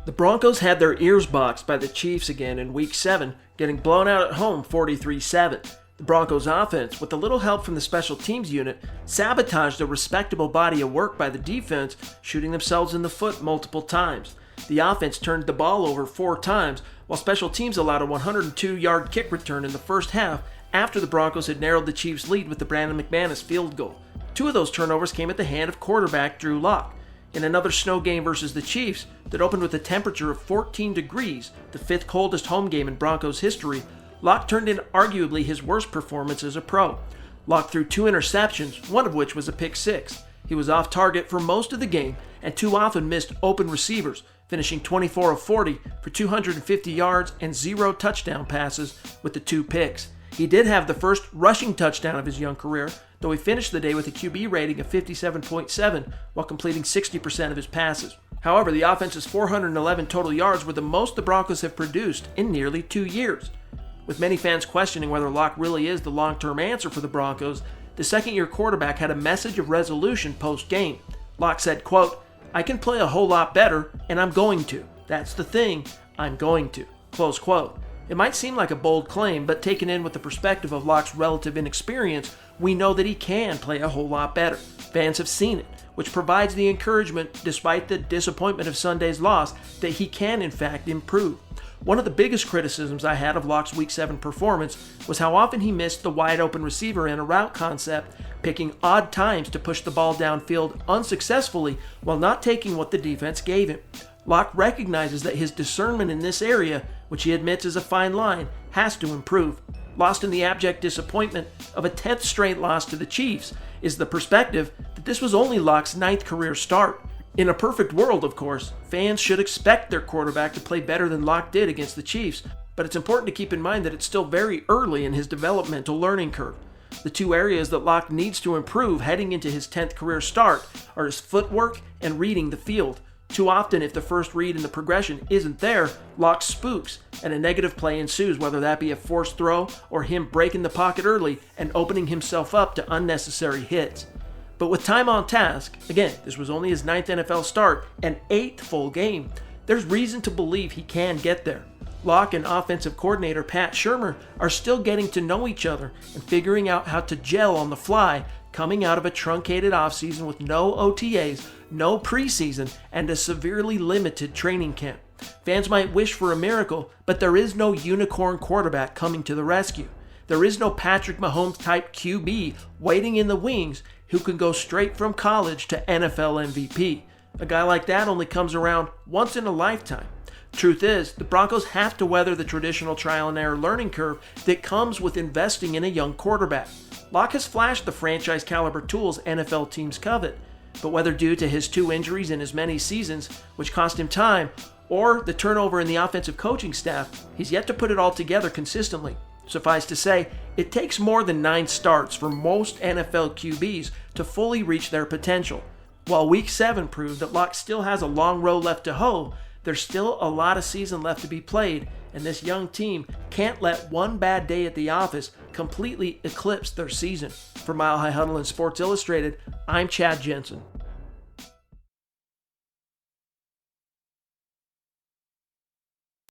The Broncos had their ears boxed by the Chiefs again in Week 7, getting blown out at home 43-7. The Broncos offense, with a little help from the special teams unit, sabotaged a respectable body of work by the defense, shooting themselves in the foot multiple times. The offense turned the ball over 4 times, while special teams allowed a 102-yard kick return in the first half after the Broncos had narrowed the Chiefs' lead with the Brandon McManus field goal. 2 of those turnovers came at the hand of quarterback Drew Lock. In another snow game versus the Chiefs that opened with a temperature of 14 degrees, the 5th coldest home game in Broncos history, Lock turned in arguably his worst performance as a pro. Lock threw 2 interceptions, one of which was a pick 6. He was off target for most of the game and too often missed open receivers, finishing 24 of 40 for 250 yards and 0 touchdown passes with the 2 picks. He did have the first rushing touchdown of his young career, though he finished the day with a QB rating of 57.7 while completing 60% of his passes. However, the offense's 411 total yards were the most the Broncos have produced in nearly 2 years. With many fans questioning whether Lock really is the long-term answer for the Broncos, the second-year quarterback had a message of resolution post-game. Lock said, quote, "I can play a whole lot better, and I'm going to. That's the thing, I'm going to." Close quote. It might seem like a bold claim, but taken in with the perspective of Lock's relative inexperience, we know that he can play a whole lot better. Fans have seen it, which provides the encouragement, despite the disappointment of Sunday's loss, that he can in fact improve. One of the biggest criticisms I had of Lock's Week 7 performance was how often he missed the wide open receiver in a route concept, picking odd times to push the ball downfield unsuccessfully while not taking what the defense gave him. Lock recognizes that his discernment in this area, which he admits is a fine line, has to improve. Lost in the abject disappointment of a 10th straight loss to the Chiefs is the perspective that this was only Lock's 9th career start. In a perfect world, of course, fans should expect their quarterback to play better than Lock did against the Chiefs, but it's important to keep in mind that it's still very early in his developmental learning curve. The 2 areas that Lock needs to improve heading into his 10th career start are his footwork and reading the field. Too often, if the first read in the progression isn't there, Lock spooks, and a negative play ensues, whether that be a forced throw or him breaking the pocket early and opening himself up to unnecessary hits. But with time on task, again, this was only his 9th NFL start and 8th full game, there's reason to believe he can get there. Lock and offensive coordinator Pat Shurmur are still getting to know each other and figuring out how to gel on the fly, coming out of a truncated offseason with no OTAs, no preseason, and a severely limited training camp. Fans might wish for a miracle, but there is no unicorn quarterback coming to the rescue. There is no Patrick Mahomes-type QB waiting in the wings who can go straight from college to NFL MVP. A guy like that only comes around once in a lifetime. Truth is, the Broncos have to weather the traditional trial and error learning curve that comes with investing in a young quarterback. Lock has flashed the franchise caliber tools NFL teams covet, but whether due to his 2 injuries in as many seasons, which cost him time, or the turnover in the offensive coaching staff, he's yet to put it all together consistently. Suffice to say, it takes more than 9 starts for most NFL QBs to fully reach their potential. While Week 7 proved that Lock still has a long road left to hoe, there's still a lot of season left to be played, and this young team can't let one bad day at the office completely eclipse their season. For Mile High Huddle and Sports Illustrated, I'm Chad Jensen.